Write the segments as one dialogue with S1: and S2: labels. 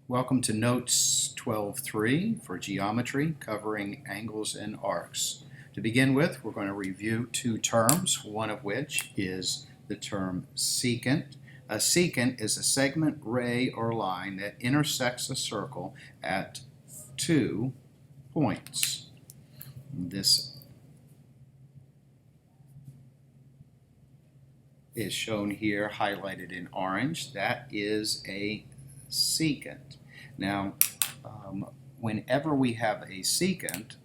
S1: Welcome to Notes 12.3 for geometry covering angles and arcs. To begin with, we're going to review two terms, one of which is the term secant. A secant is a segment, ray, or line that intersects a circle at 2 points. This is shown here highlighted in orange. That is a secant. Now, whenever we have a secant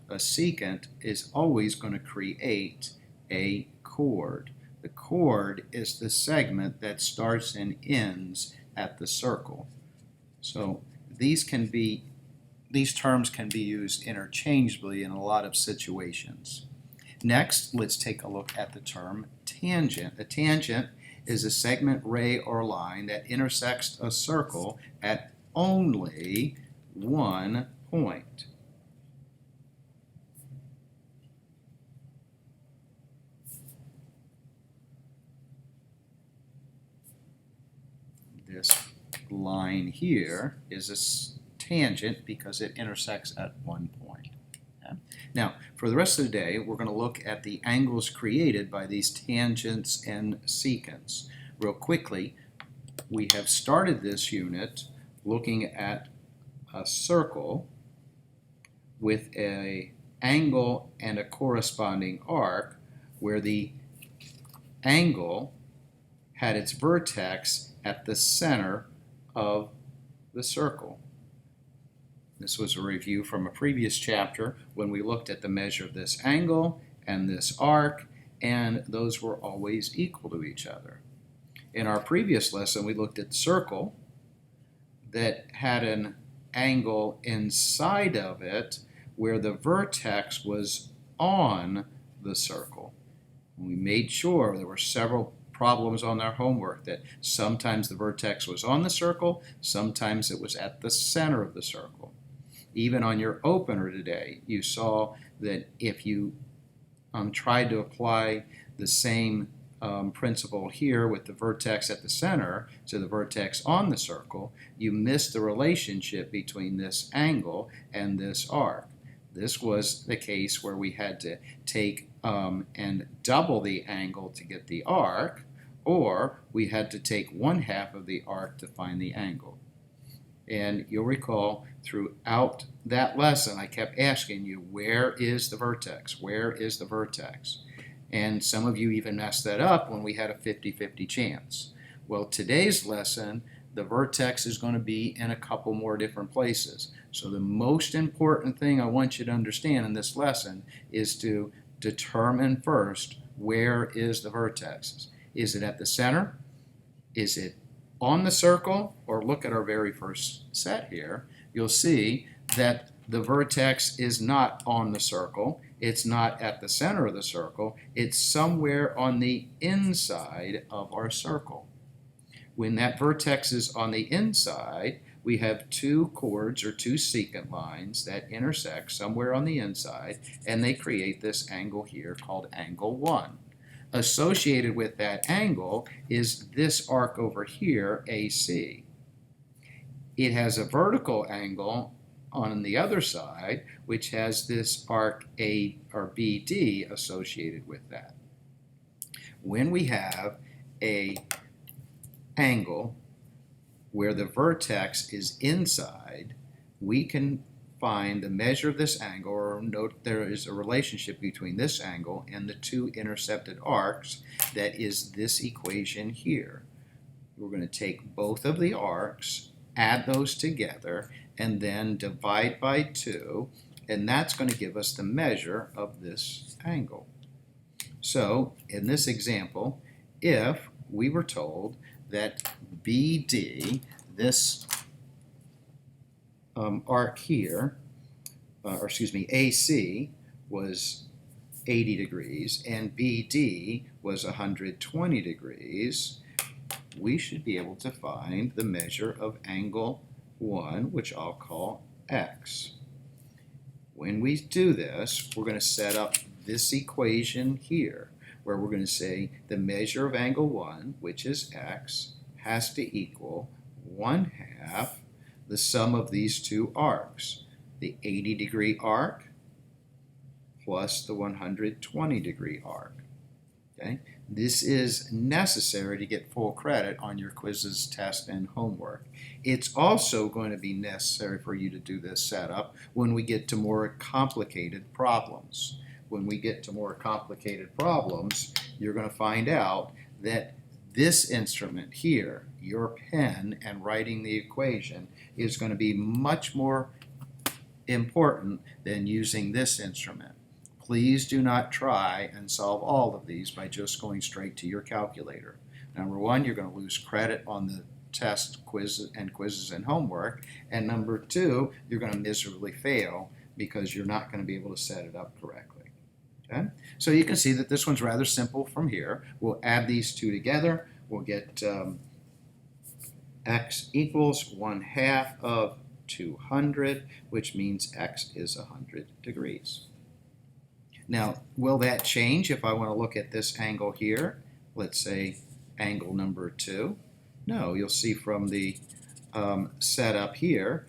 S1: is always going to create a chord. The chord is the segment that starts and ends at the circle. So these terms can be used interchangeably in a lot of situations. Next, let's take a look at the term tangent. A tangent is a segment, ray, or line that intersects a circle at only 1 point. This line here is a tangent because it intersects at 1 point. Okay? Now, for the rest of the day, we're going to look at the angles created by these tangents and secants. Real quickly, we have started this unit looking at a circle with an angle and a corresponding arc where the angle had its vertex at the center of the circle. This was a review from a previous chapter when we looked at the measure of this angle and this arc, and those were always equal to each other. In our previous lesson, we looked at the circle that had an angle inside of it where the vertex was on the circle. We made sure there were several problems on our homework that sometimes the vertex was on the circle, sometimes it was at the center of the circle. Even on your opener today, you saw that if you tried to apply the same principle here with the vertex at the center to the vertex on the circle, you missed the relationship between this angle and this arc. This was the case where we had to take and double the angle to get the arc, or we had to take 1/2 of the arc to find the angle. And you'll recall throughout that lesson, I kept asking you, where is the vertex? Where is the vertex? And some of you even messed that up when we had a 50-50 chance. Well, today's lesson, the vertex is going to be in a couple more different places. So the most important thing I want you to understand in this lesson is to determine first, where is the vertex? Is it at the center? Is it on the circle? Or look at our very first set here. You'll see that the vertex is not on the circle. It's not at the center of the circle. It's somewhere on the inside of our circle. When that vertex is on the inside, we have two chords or two secant lines that intersect somewhere on the inside, and they create this angle here called angle 1. Associated with that angle is this arc over here, AC. It has a vertical angle on the other side, which has this arc A or BD associated with that. When we have a angle where the vertex is inside, we can find the measure of this angle, or note there is a relationship between this angle and the two intercepted arcs. That is this equation here. We're going to take both of the arcs, add those together, and then divide by 2, and that's going to give us the measure of this angle. So in this example, if we were told that BD, this arc here, AC was 80 degrees and BD was 120 degrees, we should be able to find the measure of angle 1, which I'll call X. When we do this, we're going to set up this equation here, where we're going to say the measure of angle 1, which is X, has to equal 1/2 the sum of these two arcs, the 80-degree arc plus the 120-degree arc. Okay? This is necessary to get full credit on your quizzes, tests, and homework. It's also going to be necessary for you to do this setup when we get to more complicated problems. When we get to more complicated problems, you're going to find out that this instrument here, your pen and writing the equation, is going to be much more important than using this instrument. Please do not try and solve all of these by just going straight to your calculator. Number one, you're going to lose credit on the test, quizzes and homework. And number two, you're going to miserably fail because you're not going to be able to set it up correctly. Okay? So you can see that this one's rather simple from here. We'll add these two together. We'll get x equals 1/2 of 200, which means x is 100 degrees. Now, will that change if I want to look at this angle here? Let's say angle number 2. No, you'll see from the setup here,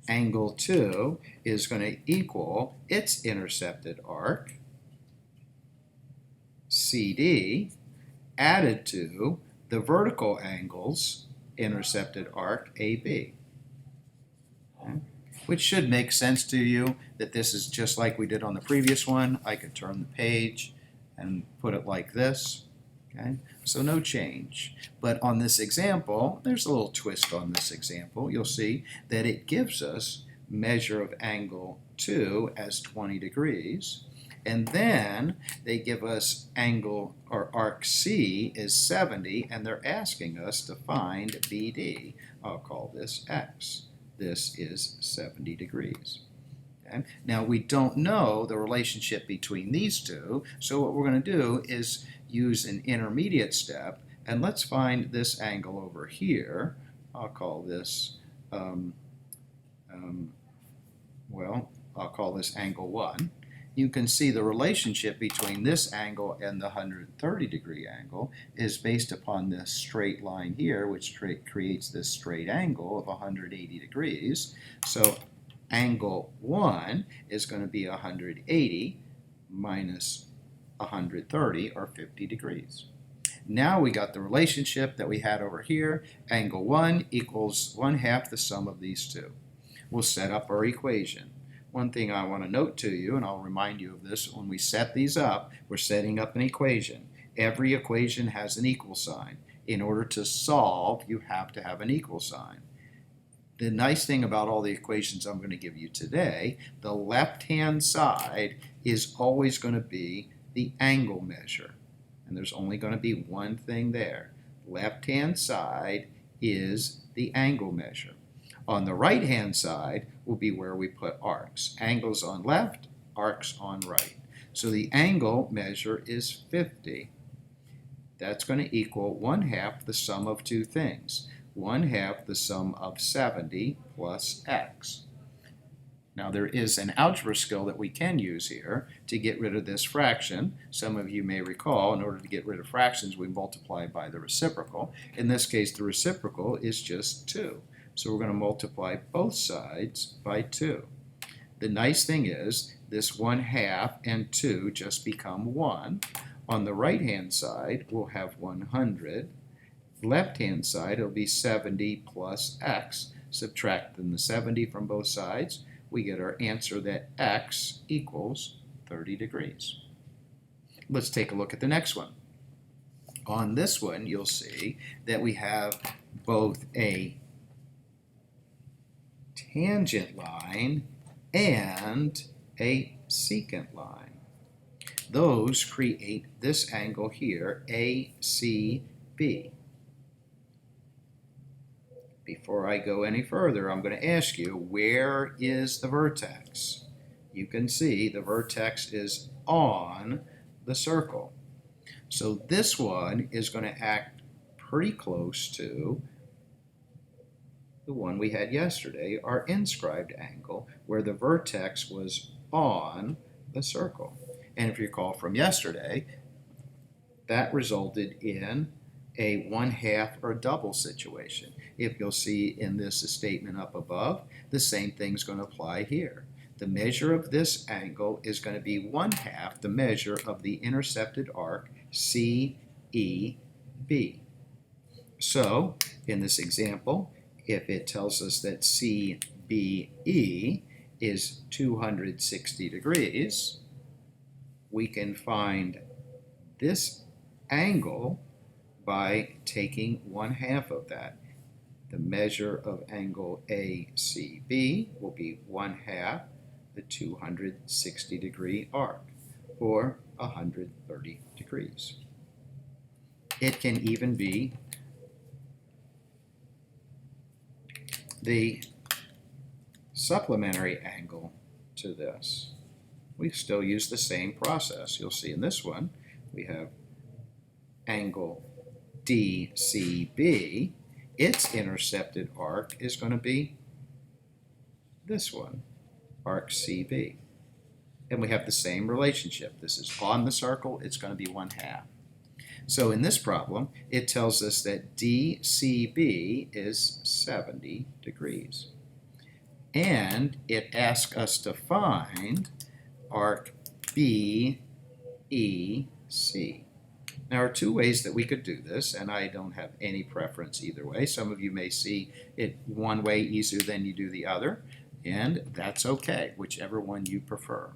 S1: angle 2 is going to equal its intercepted arc, CD, added to the vertical angle's intercepted arc, AB. Okay? Which should make sense to you that this is just like we did on the previous one. I could turn the page and put it like this. Okay? So no change. But on this example, there's a little twist on this example. You'll see that it gives us measure of angle 2 as 20 degrees. And then they give us angle or arc C is 70, and they're asking us to find BD. I'll call this X. This is 70 degrees. Okay? Now, we don't know the relationship between these two, so what we're going to do is use an intermediate step, and let's find this angle over here. I'll call this, I'll call this angle 1. You can see the relationship between this angle and the 130-degree angle is based upon this straight line here, which creates this straight angle of 180 degrees. So angle 1 is going to be 180 minus 130, or 50 degrees. Now we got the relationship that we had over here. Angle 1 equals 1/2 the sum of these two. We'll set up our equation. One thing I want to note to you, and I'll remind you of this, when we set these up, we're setting up an equation. Every equation has an equal sign. In order to solve, you have to have an equal sign. The nice thing about all the equations I'm going to give you today, the left-hand side is always going to be the angle measure. And there's only going to be one thing there. Left-hand side is the angle measure. On the right-hand side will be where we put arcs. Angles on left, arcs on right. So the angle measure is 50. That's going to equal 1/2 the sum of two things. 1/2 the sum of 70 plus x. Now there is an algebra skill that we can use here to get rid of this fraction. Some of you may recall, in order to get rid of fractions, we multiply by the reciprocal. In this case, the reciprocal is just 2. So we're going to multiply both sides by 2. The nice thing is this 1/2 and 2 just become 1. On the right-hand side, we'll have 100. Left-hand side, it'll be 70 plus x. Subtracting the 70 from both sides, we get our answer that x equals 30 degrees. Let's take a look at the next one. On this one, you'll see that we have both a tangent line and a secant line. Those create this angle here, ACB. Before I go any further, I'm going to ask you, where is the vertex? You can see the vertex is on the circle. So this one is going to act pretty close to the one we had yesterday, our inscribed angle, where the vertex was on the circle. And if you recall from yesterday, that resulted in a 1/2 or double situation. If you'll see in this statement up above, the same thing's going to apply here. The measure of this angle is going to be 1/2 the measure of the intercepted arc CEB. So, in this example, if it tells us that CBE is 260 degrees, we can find this angle by taking 1/2 of that. The measure of angle ACB will be 1/2 the 260 degree arc, or 130 degrees. It can even be the supplementary angle to this. We still use the same process. You'll see in this one we have angle DCB. Its intercepted arc is going to be this one, arc CB. And we have the same relationship. This is on the circle, it's going to be 1/2. So in this problem, it tells us that DCB is 70 degrees. And it asks us to find arc BEC. There are two ways that we could do this, and I don't have any preference either way. Some of you may see it one way easier than you do the other, and that's okay, whichever one you prefer.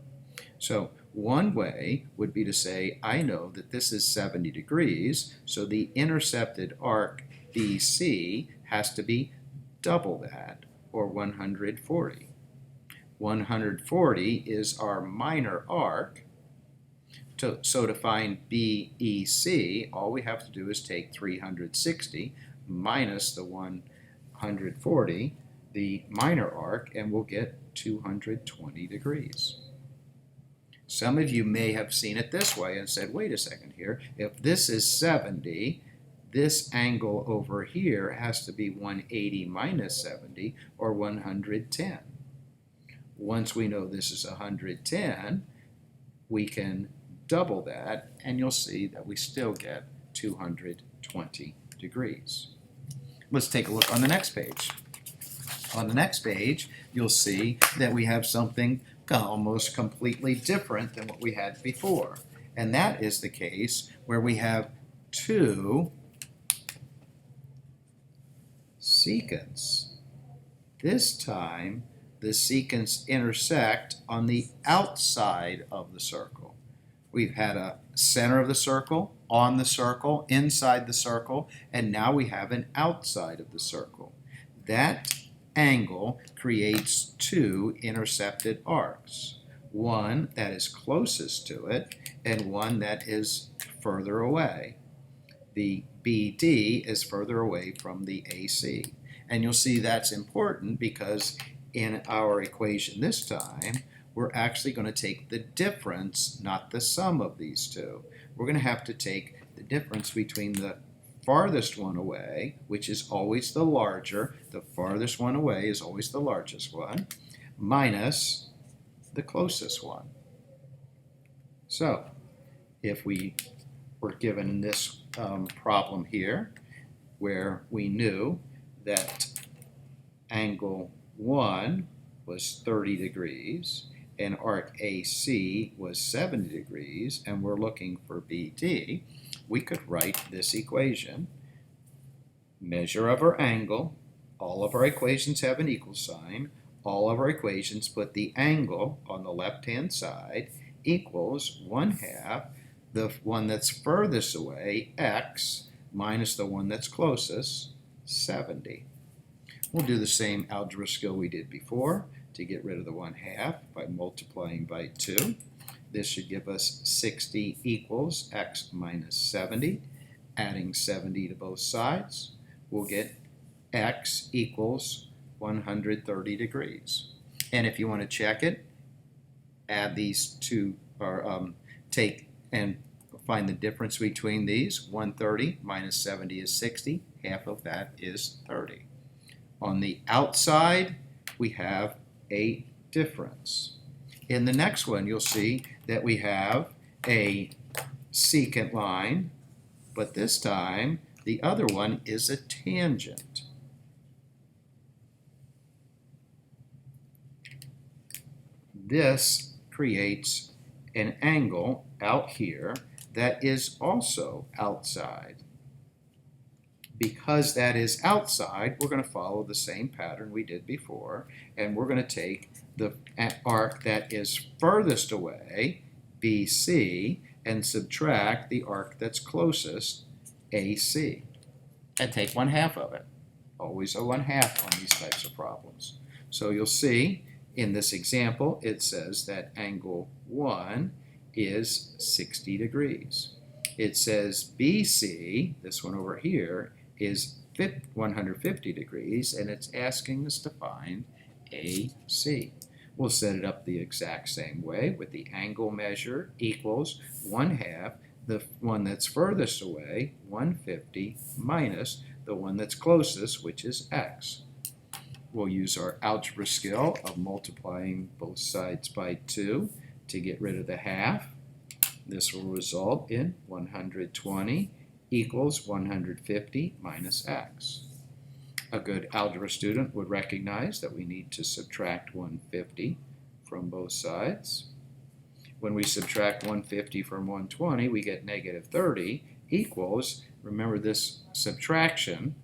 S1: So one way would be to say, I know that this is 70 degrees, so the intercepted arc BC has to be double that, or 140. 140 is our minor arc. So to find BEC, all we have to do is take 360 minus the 140, the minor arc, and we'll get 220 degrees. Some of you may have seen it this way and said, wait a second here, if this is 70, this angle over here has to be 180 minus 70, or 110. Once we know this is 110, we can double that, and you'll see that we still get 220 degrees. Let's take a look on the next page. On the next page, you'll see that we have something almost completely different than what we had before. And that is the case where we have two secants. This time, the secants intersect on the outside of the circle. We've had a center of the circle, on the circle, inside the circle, and now we have an outside of the circle. That angle creates two intercepted arcs, one that is closest to it and one that is further away. The BD is further away from the AC. And you'll see that's important because in our equation this time, we're actually going to take the difference, not the sum of these two. We're going to have to take the difference between the farthest one away, which is always the larger, the farthest one away is always the largest one, minus the closest one. So, if we were given this problem here, where we knew that angle 1 was 30 degrees, and arc AC was 70 degrees, and we're looking for BD, we could write this equation. Measure of our angle, all of our equations have an equal sign, all of our equations put the angle on the left-hand side, equals 1/2 the one that's furthest away, x, minus the one that's closest, 70. We'll do the same algebra skill we did before to get rid of the 1/2 by multiplying by 2. This should give us 60 equals x minus 70. Adding 70 to both sides, we'll get x equals 130 degrees. And if you want to check it, add these two, or take and find the difference between these. 130 minus 70 is 60. Half of that is 30. On the outside, we have a difference. In the next one, you'll see that we have a secant line, but this time The other one is a tangent. This creates an angle out here that is also outside. Because that is outside, we're going to follow the same pattern we did before, and we're going to take the arc that is furthest away, BC, and subtract the arc that's closest, AC, and take 1/2 of it. Always a 1/2 on these types of problems. So you'll see in this example, it says that angle 1 is 60 degrees. It says BC, this one over here, is 150 degrees, and it's asking us to find AC. We'll set it up the exact same way with the angle measure equals 1/2 the one that's furthest away, 150, minus the one that's closest, which is x. We'll use our algebra skill of multiplying both sides by 2 to get rid of the half. This will result in 120 equals 150 minus x. A good algebra student would recognize that we need to subtract 150 from both sides. When we subtract 150 from 120, we get negative 30 equals, remember this subtraction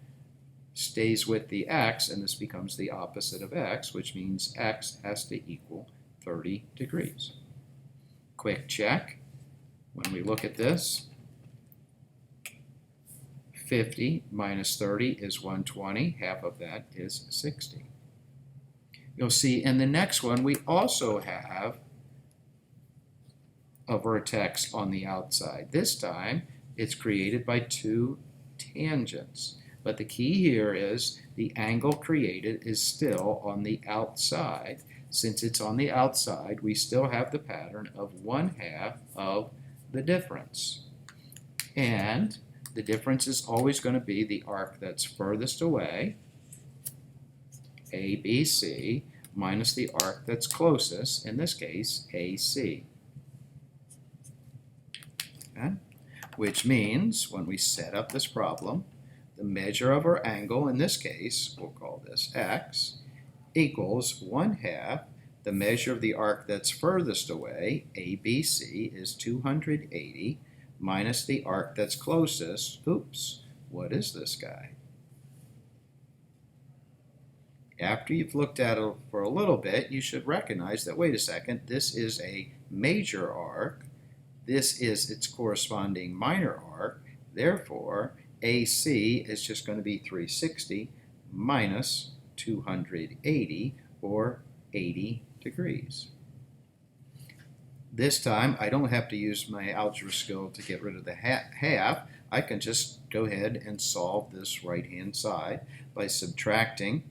S1: stays with the x, and this becomes the opposite of x, which means x has to equal 30 degrees. Quick check. When we look at this, 50 minus 30 is 120. Half of that is 60. You'll see in the next one, we also have a vertex on the outside. This time, it's created by 2 tangents. But the key here is the angle created is still on the outside. Since it's on the outside, we still have the pattern of 1/2 of the difference. And the difference is always going to be the arc that's furthest away, ABC, minus the arc that's closest, in this case, AC. Okay? Which means when we set up this problem, the measure of our angle, in this case, we'll call this x, equals 1/2. The measure of the arc that's furthest away, ABC, is 280, minus the arc that's closest, oops, what is this guy? After you've looked at it for a little bit, you should recognize that, wait a second, this is a major arc, this is its corresponding minor arc, therefore AC is just going to be 360 minus 280, or 80 degrees. This time, I don't have to use my algebra skill to get rid of the half. I can just go ahead and solve this right-hand side by subtracting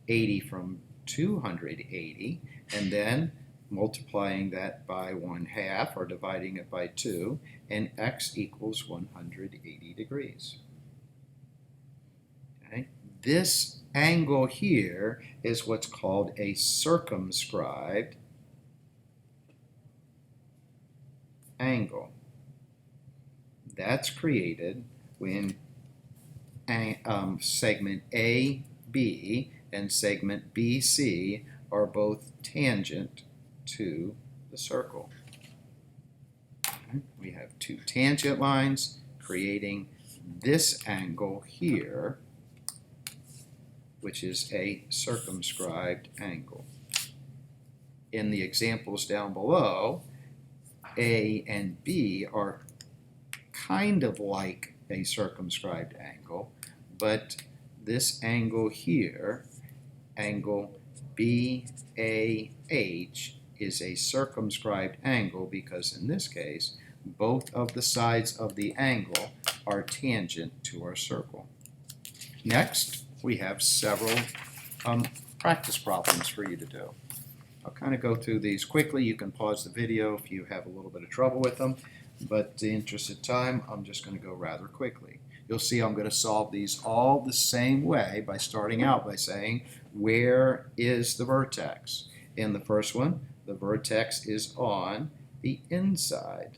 S1: 80 from 280, and then multiplying that by 1/2, or dividing it by 2, and x equals 180 degrees. Okay? This angle here is what's called a circumscribed angle. That's created when segment AB and segment BC are both tangent to the circle. Okay. We have 2 tangent lines creating this angle here, which is a circumscribed angle. In the examples down below, A and B are kind of like a circumscribed angle, but this angle here, angle BAH, is a circumscribed angle because in this case, both of the sides of the angle are tangent to our circle. Next, we have several practice problems for you to do. I'll kind of go through these quickly. You can pause the video if you have a little bit of trouble with them, but in the interest of time, I'm just going to go rather quickly. You'll see I'm going to solve these all the same way by starting out by saying, where is the vertex? In the first one, the vertex is on the inside.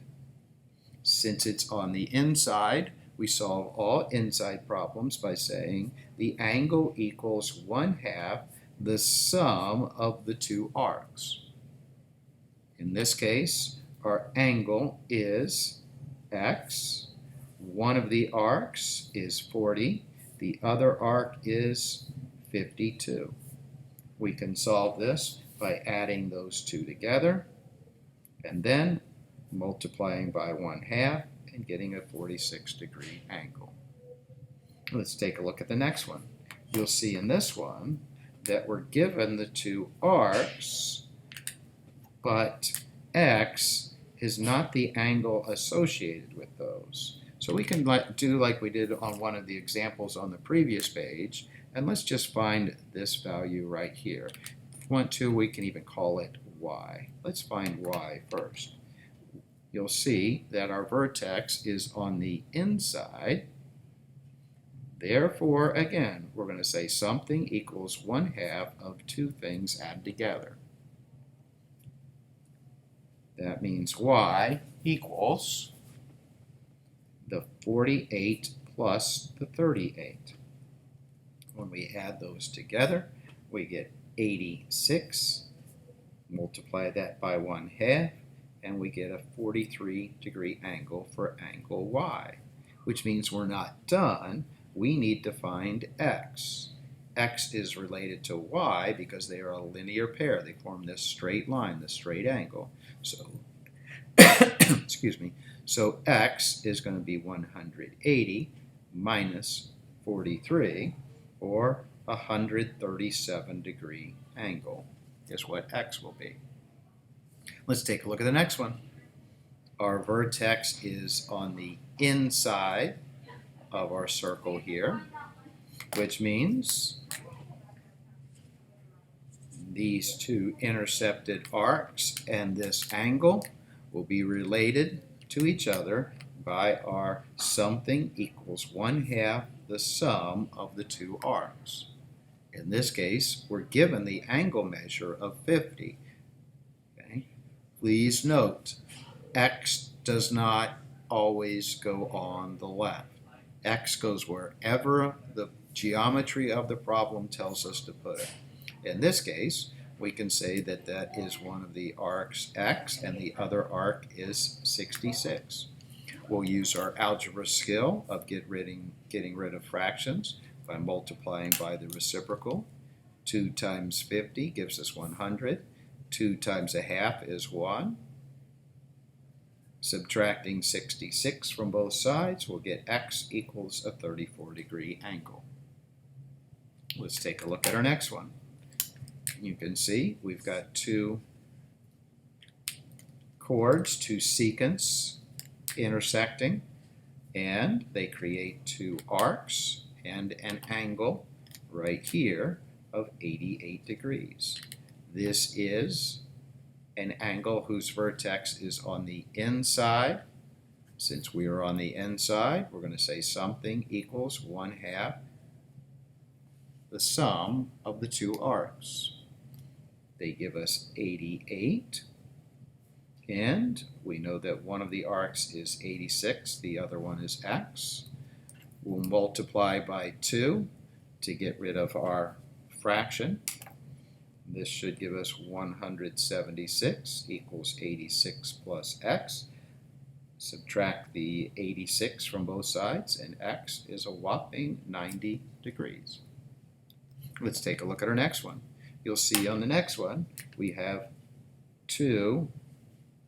S1: Since it's on the inside, we solve all inside problems by saying the angle equals 1/2 the sum of the two arcs. In this case, our angle is x. One of the arcs is 40. The other arc is 52. We can solve this by adding those two together and then multiplying by 1/2 and getting a 46-degree angle. Let's take a look at the next one. You'll see in this one that we're given the two arcs, but x is not the angle associated with those. So we can do like we did on one of the examples on the previous page, and let's just find this value right here. If we want to, we can even call it y. Let's find y first. You'll see that our vertex is on the inside. Therefore, again, we're going to say something equals 1/2 of two things added together. That means y equals the 48 plus the 38. When we add those together, we get 86. Multiply that by 1/2, and we get a 43-degree angle for angle y, which means we're not done. We need to find x. X is related to y because they are a linear pair. They form this straight line, this straight angle. So, excuse me. So x is going to be 180 minus 43, or a 137-degree angle is what x will be. Let's take a look at the next one. Our vertex is on the inside of our circle here, which means these two intercepted arcs and this angle will be related to each other by our something equals 1/2 the sum of the two arcs. In this case, we're given the angle measure of 50. Okay? Please note, x does not always go on the left. X goes wherever the geometry of the problem tells us to put it. In this case, we can say that that is one of the arcs x and the other arc is 66. We'll use our algebra skill of getting rid of fractions by multiplying by the reciprocal. 2 times 50 gives us 100. 2 times 1/2 is 1. Subtracting 66 from both sides, we'll get x equals a 34-degree angle. Let's take a look at our next one. You can see we've got two chords, two secants intersecting, and they create two arcs and an angle right here of 88 degrees. This is an angle whose vertex is on the inside. Since we are on the inside, we're going to say something equals 1/2 the sum of the two arcs. They give us 88, and we know that one of the arcs is 86, the other one is x. We'll multiply by 2 to get rid of our fraction. This should give us 176 equals 86 plus x. Subtract the 86 from both sides, and x is a whopping 90 degrees. Let's take a look at our next one. You'll see on the next one, we have two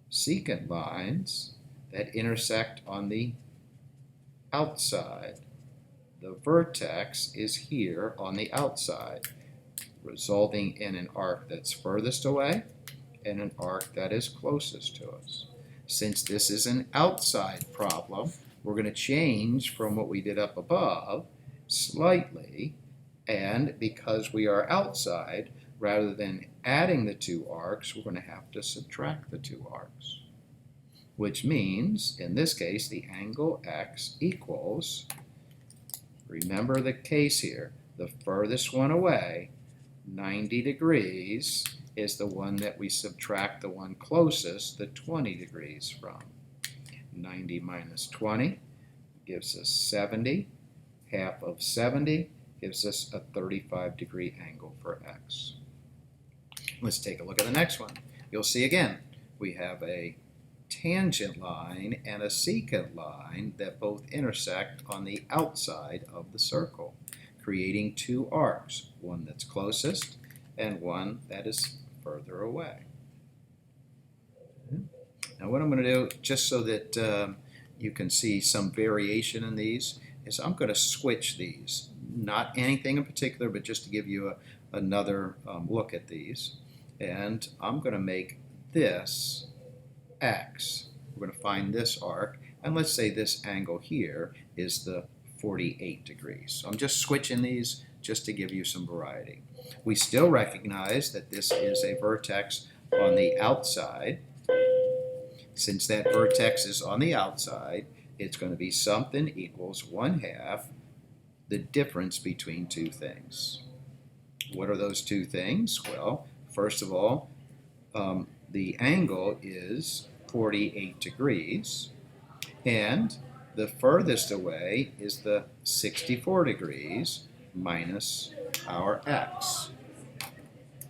S1: secant lines that intersect on the outside. The vertex is here on the outside, resulting in an arc that's furthest away and an arc that is closest to us. Since this is an outside problem, we're going to change from what we did up above slightly, and because we are outside, rather than adding the two arcs, we're going to have to subtract the two arcs, which means, in this case, the angle x equals, remember the case here, the furthest one away, 90 degrees, is the one that we subtract the one closest, the 20 degrees from. 90 minus 20 gives us 70. Half of 70 gives us a 35-degree angle for x. Let's take a look at the next one. You'll see again, we have a tangent line and a secant line that both intersect on the outside of the circle, creating two arcs, one that's closest and one that is further away. Now what I'm going to do, just so that you can see some variation in these, is I'm going to switch these. Not anything in particular, but just to give you another look at these. And I'm going to make this x. We're going to find this arc, and let's say this angle here is the 48 degrees. So I'm just switching these just to give you some variety. We still recognize that this is a vertex on the outside. Since that vertex is on the outside, it's going to be something equals 1/2 the difference between two things. What are those two things? Well, first of all, the angle is 48 degrees, and the furthest away is the 64 degrees minus our x.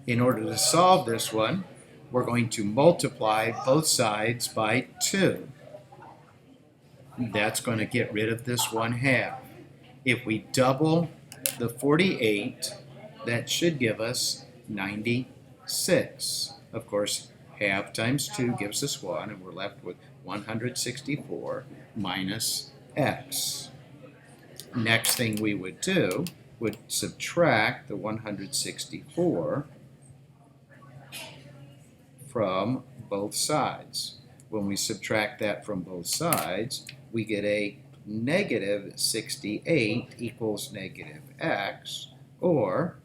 S1: In order to solve this one, we're going to multiply both sides by 2. That's going to get rid of this 1/2. If we double the 48, that should give us 96. Of course, half times 2 gives us 1, and we're left with 164 minus x. Next thing we would do would subtract the 164 from both sides. When we subtract that from both sides, we get a negative 68 equals negative x, or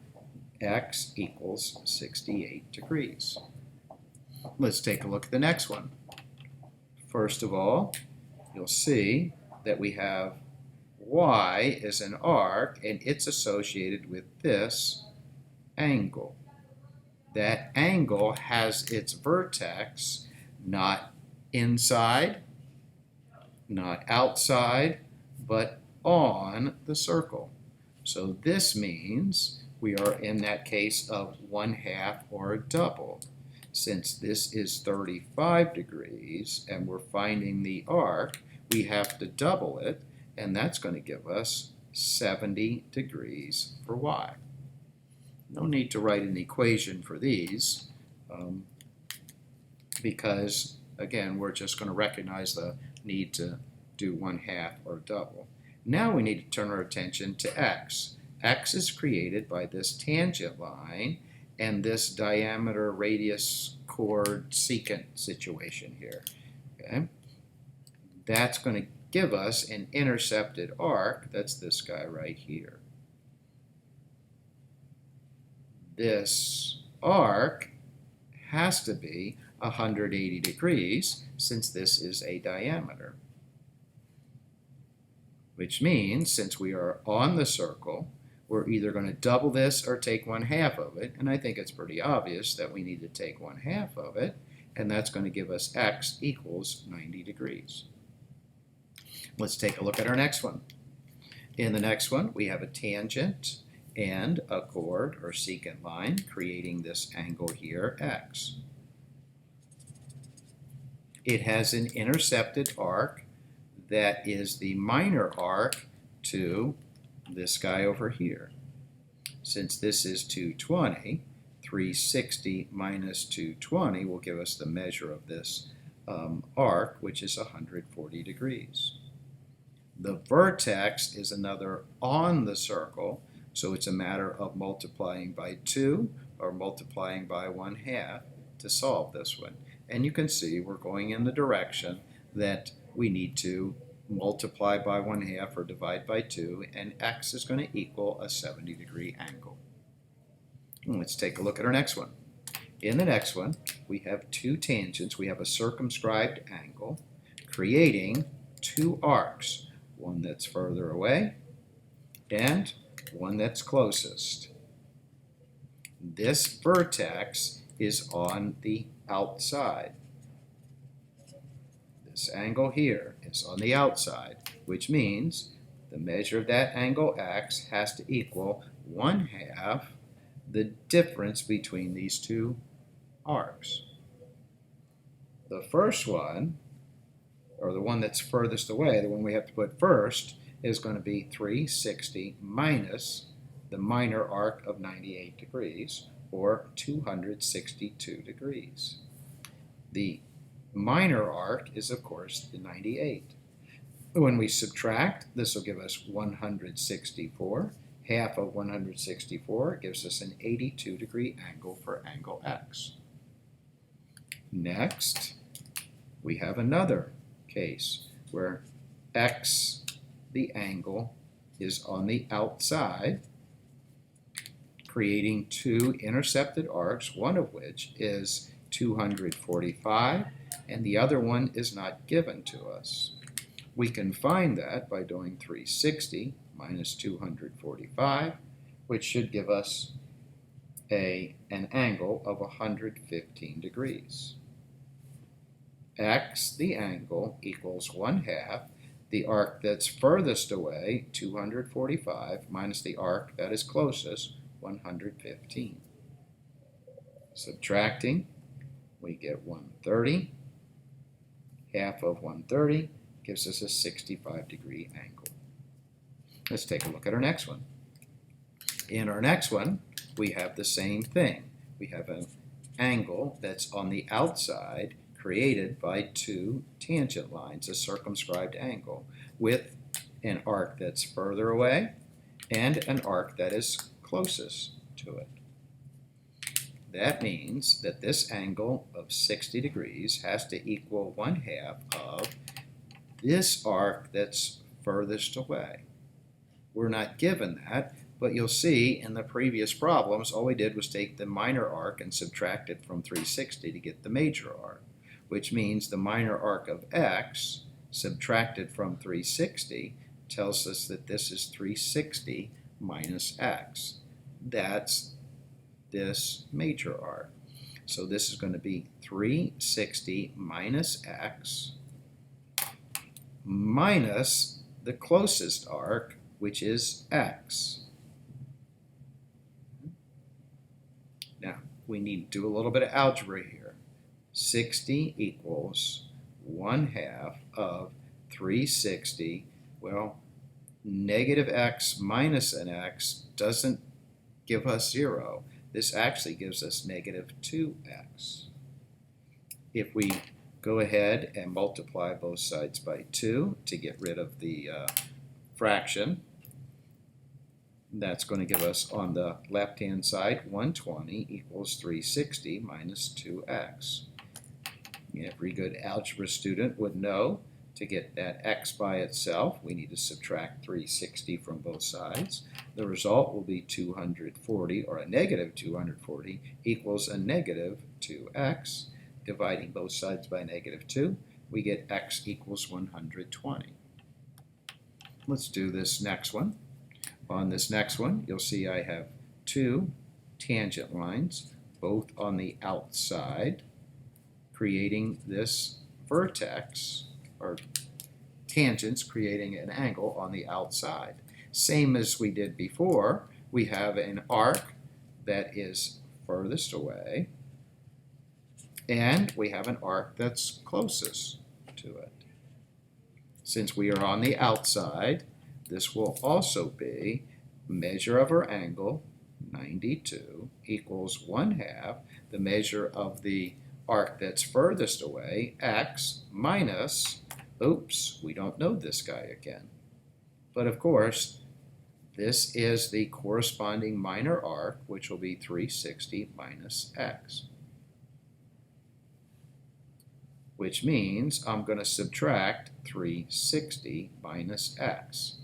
S1: x equals 68 degrees. Let's take a look at the next one. First of all, you'll see that we have y is an arc, and it's associated with this angle. That angle has its vertex not inside, not outside, but on the circle. So this means we are in that case of 1/2 or double. Since this is 35 degrees and we're finding the arc, we have to double it, and that's going to give us 70 degrees for y. No need to write an equation for these because, again, we're just going to recognize the need to do 1/2 or double. Now we need to turn our attention to x. X is created by this tangent line and this diameter radius chord secant situation here. Okay? That's going to give us an intercepted arc. That's this guy right here. This arc has to be 180 degrees since this is a diameter. Which means, since we are on the circle, we're either going to double this or take 1/2 of it, and I think it's pretty obvious that we need to take 1/2 of it, and that's going to give us x equals 90 degrees. Let's take a look at our next one. In the next one, we have a tangent and a chord or secant line creating this angle here, x. It has an intercepted arc that is the minor arc to this guy over here. Since this is 220, 360 minus 220 will give us the measure of this arc, which is 140 degrees. The vertex is another on the circle, so it's a matter of multiplying by 2 or multiplying by 1/2 to solve this one. And you can see we're going in the direction that we need to multiply by 1/2 or divide by 2, and x is going to equal a 70-degree angle. And let's take a look at our next one. In the next one, we have two tangents. We have a circumscribed angle creating two arcs, one that's further away and one that's closest. This vertex is on the outside. This angle here is on the outside, which means the measure of that angle x has to equal 1/2 the difference between these two arcs. The first one, or the one that's furthest away, the one we have to put first, is going to be 360 minus the minor arc of 98 degrees, or 262 degrees. The minor arc is, of course, the 98. When we subtract, this will give us 164. Half of 164 gives us an 82-degree angle for angle x. Next, we have another case where x, the angle, is on the outside, creating two intercepted arcs, one of which is 245, and the other one is not given to us. We can find that by doing 360 minus 245, which should give us an angle of 115 degrees. X, the angle, equals 1/2 the arc that's furthest away, 245, minus the arc that is closest, 115. Subtracting, we get 130. Half of 130 gives us a 65-degree angle. Let's take a look at our next one. In our next one, we have the same thing. We have an angle that's on the outside created by two tangent lines, a circumscribed angle, with an arc that's further away and an arc that is closest to it. That means that this angle of 60 degrees has to equal 1/2 of this arc that's furthest away. We're not given that, but you'll see in the previous problems, all we did was take the minor arc and subtract it from 360 to get the major arc, which means the minor arc of x subtracted from 360 tells us that this is 360 minus x. That's this major arc. So this is going to be 360 minus x minus the closest arc, which is x. Now, we need to do a little bit of algebra here. 60 equals 1/2 of 360. Well, negative x minus an x doesn't give us 0. This actually gives us negative 2x. If we go ahead and multiply both sides by 2 to get rid of the fraction, that's going to give us on the left-hand side 120 equals 360 minus 2x. Every good algebra student would know to get that x by itself, we need to subtract 360 from both sides. The result will be 240, or a negative 240, equals a negative 2x. Dividing both sides by negative 2, we get x equals 120. Let's do this next one. On this next one, you'll see I have two tangent lines, both on the outside, creating this vertex, or tangents creating an angle on the outside. Same as we did before, we have an arc that is furthest away, and we have an arc that's closest to it. Since we are on the outside, this will also be measure of our angle, 92, equals 1/2 the measure of the arc that's furthest away, x, minus, oops, we don't know this guy again. But of course, this is the corresponding minor arc, which will be 360 minus x. Which means I'm going to subtract 360 minus x.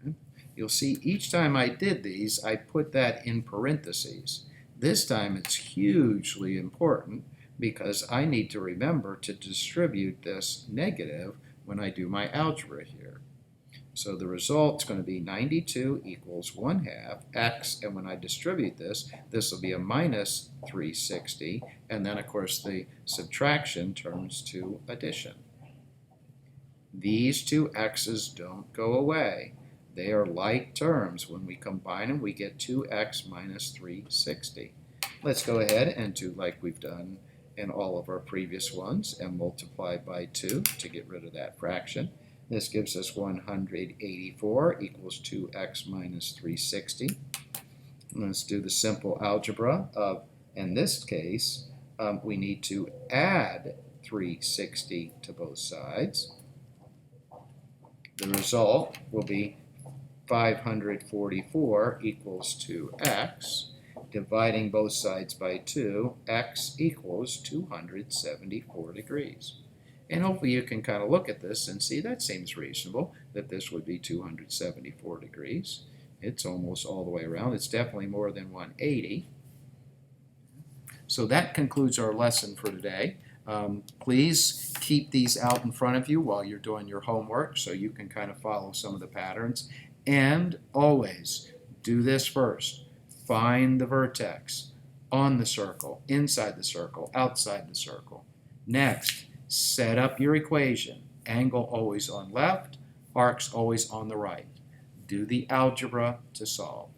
S1: Okay. You'll see each time I did these, I put that in parentheses. This time it's hugely important because I need to remember to distribute this negative when I do my algebra here. So the result's going to be 92 equals 1/2 x, and when I distribute this, this will be a minus 360, and then of course the subtraction turns to addition. These two x's don't go away. They are like terms. When we combine them, we get 2x minus 360. Let's go ahead and do like we've done in all of our previous ones and multiply by 2 to get rid of that fraction. This gives us 184 equals 2x minus 360. Let's do the simple algebra of, in this case, we need to add 360 to both sides. The result will be 544 equals 2x. Dividing both sides by 2, x equals 274 degrees. And hopefully you can kind of look at this and see that seems reasonable, that this would be 274 degrees. It's almost all the way around. It's definitely more than 180. So that concludes our lesson for today. Please keep these out in front of you while you're doing your homework so you can kind of follow some of the patterns. And always do this first. Find the vertex on the circle, inside the circle, outside the circle. Next, set up your equation. Angle always on left, arcs always on the right. Do the algebra to solve.